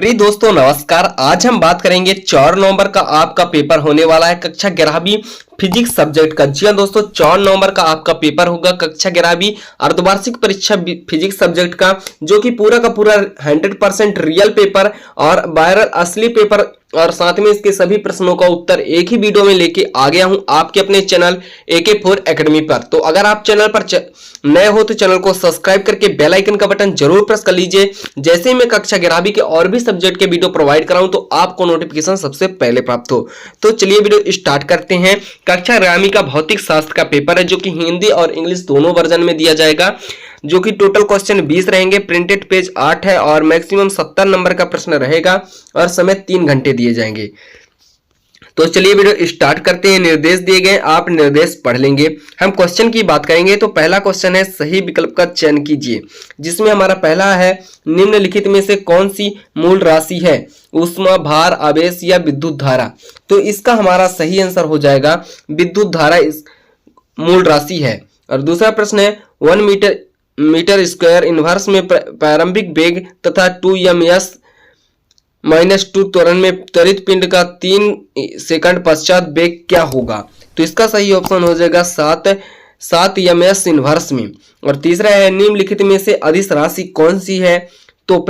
प्रिय दोस्तों नमस्कार। आज हम बात करेंगे 4 नवंबर का आपका पेपर होने वाला है कक्षा 11वीं फिजिक्स सब्जेक्ट का। जी हाँ दोस्तों, 4 नवंबर का आपका पेपर होगा कक्षा 11वीं अर्धवार्षिक परीक्षा फिजिक्स सब्जेक्ट का, जो कि पूरा का पूरा 100% रियल पेपर और वायरल असली पेपर और साथ में इसके सभी प्रश्नों का उत्तर एक ही वीडियो में लेके आ गया हूं आपके अपने चैनल AK4 एकेडमी पर। तो अगर आप चैनल पर नए हो तो चैनल को सब्सक्राइब करके बेल आइकन का बटन जरूर प्रेस कर लीजिए। जैसे ही मैं कक्षा 11वीं के और भी सब्जेक्ट के वीडियो प्रोवाइड कराऊं तो आपको नोटिफिकेशन सबसे पहले प्राप्त हो। तो चलिए वीडियो स्टार्ट करते हैं। कक्षा 11वीं का भौतिक शास्त्र का पेपर है, जो कि हिंदी और इंग्लिश दोनों वर्जन में दिया जाएगा, जो कि टोटल क्वेश्चन 20 रहेंगे। प्रिंटेड पेज 8 है और मैक्सिमम 70 नंबर का प्रश्न रहेगा और समय 3 घंटे दिए जाएंगे। तो चलिए वीडियो स्टार्ट करते हैं। निर्देश दिए गए, आप निर्देश पढ़ लेंगे। हम क्वेश्चन की बात करेंगे तो पहला क्वेश्चन है सही विकल्प का चयन कीजिए, जिसमें हमारा पहला है निम्नलिखित में से कौन सी मूल राशि है, ऊष्मा, भार, आवेश या विद्युत धारा। तो इसका हमारा सही आंसर हो जाएगा विद्युत धारा इस मूल राशि है। और दूसरा प्रश्न है 1 मीटर स्क्वायर इनवर्स में प्रारंभिक वेग तथा 2m(-2) त्वरण में त्वरित पिंड का 3 सेकंड पश्चात वेग क्या होगा। तो इसका सही ऑप्शन हो जाएगा 7 ms इनवर्स में। और तीसरा है निम्नलिखित में से अदिश राशि कौन सी है, तो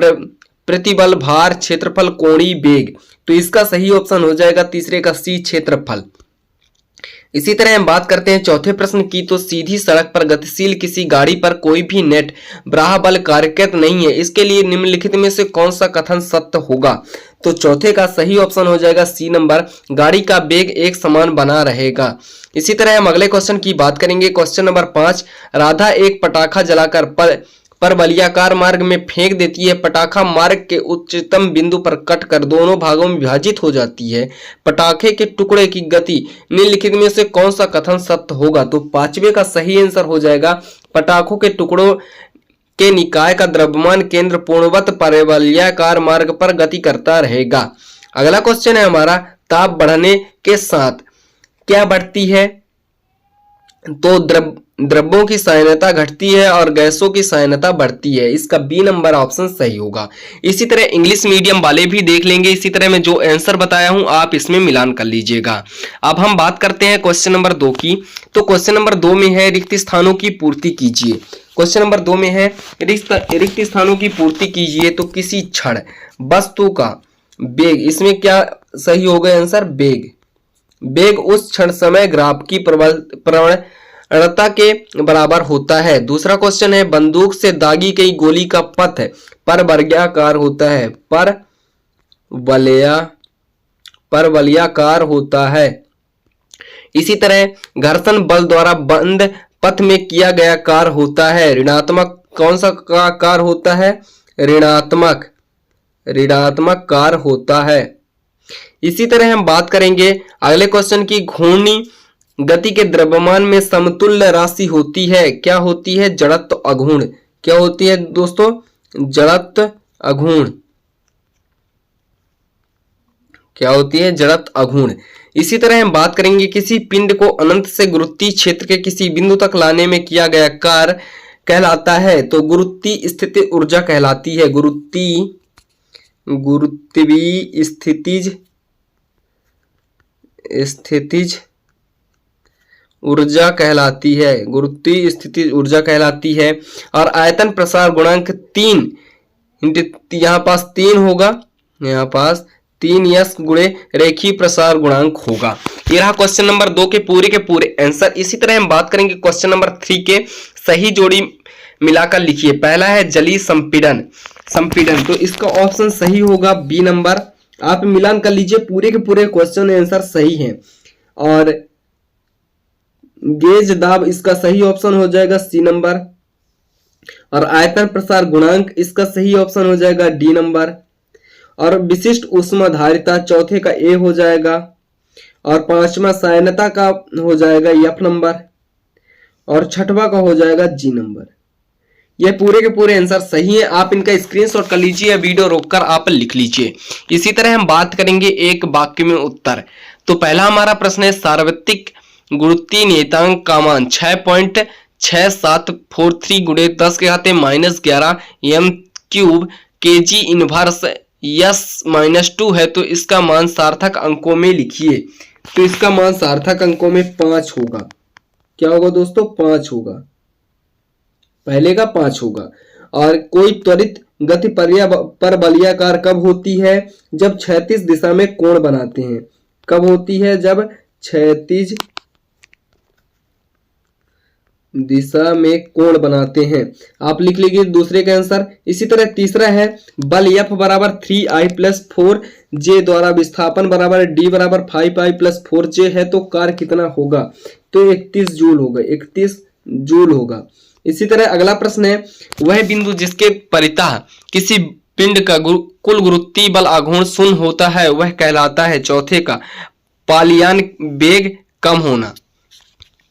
प्रतिबल, भार, क्षेत्रफल, कोणीय वेग। तो इसका सही ऑप्शन हो जाएगा तीसरे का C, क्षेत्रफल। इसी तरह हम बात करते हैं चौथे प्रश्न की। तो सीधी सड़क पर गतिशील किसी गाड़ी पर कोई भी नेट बाह्य बल कार्यरत नहीं है, इसके लिए निम्नलिखित में से कौन सा कथन सत्य होगा। तो चौथे का सही ऑप्शन हो जाएगा C नंबर, गाड़ी का वेग एक समान बना रहेगा। इसी तरह हम अगले क्वेश्चन की बात करेंगे। क्वेश्चन नंबर 5, राधा एक पटाखा जलाकर पर वलयाकार मार्ग में फेंक देती है। पटाखा मार्ग के उच्चतम बिंदु पर कटकर दोनों भागों में विभाजित हो जाती है। पटाखे के टुकड़े की गति निम्नलिखित में से कौन सा कथन सत्य होगा। तो पांचवे का सही आंसर हो जाएगा पटाखों के टुकड़ों के निकाय का द्रव्यमान केंद्र पूर्णवत परवलयाकार मार्ग पर गति करता रहेगा। अगला क्वेश्चन है हमारा ताप बढ़ने के साथ क्या बढ़ती है। तो द्रव्यों की सायनता घटती है और गैसों की सायनता बढ़ती है। इसका B नंबर ऑप्शन सही होगा। इसी तरह इंग्लिश मीडियम वाले भी देख लेंगे। इसी तरह मैं जो आंसर बताया हूं आप इसमें मिलान कर लीजिएगा। अब हम बात करते हैं क्वेश्चन नंबर 2 की। तो क्वेश्चन नंबर 2 में है रिक्त स्थानों की पूर्ति कीजिए। क्वेश्चन नंबर 2 में है रिक्त स्थानों की पूर्ति कीजिए। तो किसी क्षण वस्तु का वेग, इसमें क्या सही होगा आंसर, वेग उस क्षण समय ग्राफ की प्रवणता के बराबर होता है। दूसरा क्वेश्चन है बंदूक से दागी गई गोली का पथ परवलयाकार होता है, परवलयाकार होता है। इसी तरह घर्षण बल द्वारा बंद पथ में किया गया कार्य होता है ऋणात्मक। कौन सा कार्य होता है, ऋणात्मक कार्य होता है। इसी तरह हम बात करेंगे अगले क्वेश्चन की। घूर्णी गति के द्रव्यमान में समतुल्य राशि होती है, क्या होती है, जड़त्व अघूर्ण। क्या होती है दोस्तों, जड़त्व अघूर्ण। क्या होती है, जड़त्व अघूर्ण। इसी तरह हम बात करेंगे किसी पिंड को अनंत से गुरुत्वीय क्षेत्र के किसी बिंदु तक लाने में किया गया कार्य कहलाता है। तो गुरुत्वीय स्थितिज ऊर्जा कहलाती है। गुरुत्वीय स्थितिज ऊर्जा कहलाती है, गुरुत्वीय स्थितिज ऊर्जा कहलाती है। और आयतन प्रसार गुणांक 3, यहाँ पास 3 होगा, यहाँ पास 3s गुणे रेखीय प्रसार गुणांक होगा। ये रहा क्वेश्चन नंबर 2 के पूरे आंसर। इसी तरह हम बात करेंगे क्वेश्चन नंबर 3 के। सही जोड़ी मिलाकर लिखिए। पहला है जलीय संपीड़न, तो इसका ऑप्शन सही होगा B नंबर। आप मिलान कर लीजिए, पूरे के पूरे क्वेश्चन आंसर सही हैं। और गेज दाब, इसका सही ऑप्शन हो जाएगा C नंबर। और आयतन प्रसार गुणांक, इसका सही ऑप्शन हो जाएगा D नंबर। और विशिष्ट ऊष्माधारिता चौथे का A हो जाएगा। और पांचवा सायनता का हो जाएगा F नंबर। और छठवां का हो जाएगा G नंबर। ये पूरे के पूरे आंसर सही है। आप इनका स्क्रीनशॉट कर लीजिए या वीडियो रोककर आप लिख लीजिए। इसी तरह हम बात करेंगे एक वाक्य में उत्तर। तो पहला हमारा प्रश्न है सार्वत्रिक गुरुत्वीय नियतांक का मान 6.6743 गुणे 10⁻⁻11 m³ kg इनवर्स s-2 है तो इसका मान सार्थक अंकों में लिखिए। तो इसका मान सार्थक अंकों में 5 होगा। क्या होगा दोस्तों? 5 होगा, पहले का 5 होगा। और कोई त्वरित गति परवलयाकार कब होती है? जब क्षैतिज दिशा में कोण बनाते हैं। कब होती है? जब क्षैतिज दिशा में कोण बनाते हैं। आप लिख लीजिए दूसरे का आंसर। इसी तरह तीसरा है बल F बराबर 3I + 4J द्वारा विस्थापन बराबर D बराबर 5I + 4J है तो कार्य कितना होगा? तो 31 जूल होगा, 31 जूल होगा। इसी तरह अगला प्रश्न है, वह बिंदु जिसके परितः किसी पिंड का कुल गुरुत्वीय बल आघूर्ण 0 होता है वह कहलाता है। चौथे का पालियान वेग कम होना,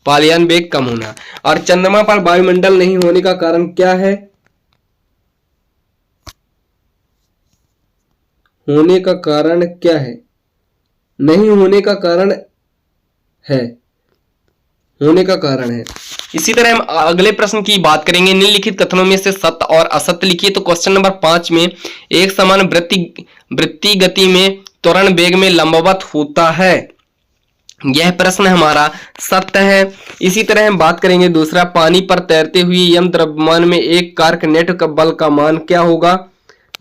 पालियान वेग कम होना। और चंद्रमा पर वायुमंडल नहीं होने का कारण क्या है? होने का कारण क्या है? नहीं होने का कारण है, होने का कारण है। इसी तरह हम अगले प्रश्न की बात करेंगे। निम्नलिखित कथनों में से सत्य और असत्य लिखिए। तो क्वेश्चन नंबर 5 में एक समान वृत्तीय गति में त्वरण वेग में लंबवत होता है, यह प्रश्न हमारा सत्य है। इसी तरह हम बात करेंगे दूसरा, पानी पर तैरते हुए यम द्रव्यमान में एक कार्क नेट का बल का मान क्या होगा?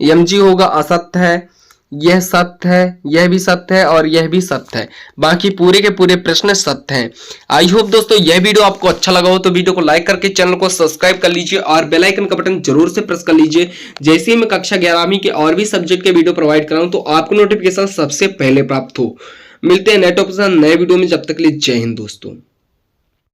mg होगा। असत्य है, यह सत्य है, यह भी सत्य है और यह भी सत्य है। बाकी पूरे के पूरे प्रश्न सत्य हैं। आई होप दोस्तों यह वीडियो आपको अच्छा लगा हो तो वीडियो को लाइक करके चैनल को सब्सक्राइब कर लीजिए और बेल आइकन का बटन जरूर से प्रेस कर लीजिए। जैसे ही मैं कक्षा 11वीं के और भी सब्जेक्ट के वीडियो प्रोवाइड कराऊं तो आपको नोटिफिकेशन सबसे पहले प्राप्त हो। मिलते हैं नेक्स्ट ऑप्शन नए वीडियो में, जब तक के लिए जय हिंद दोस्तों।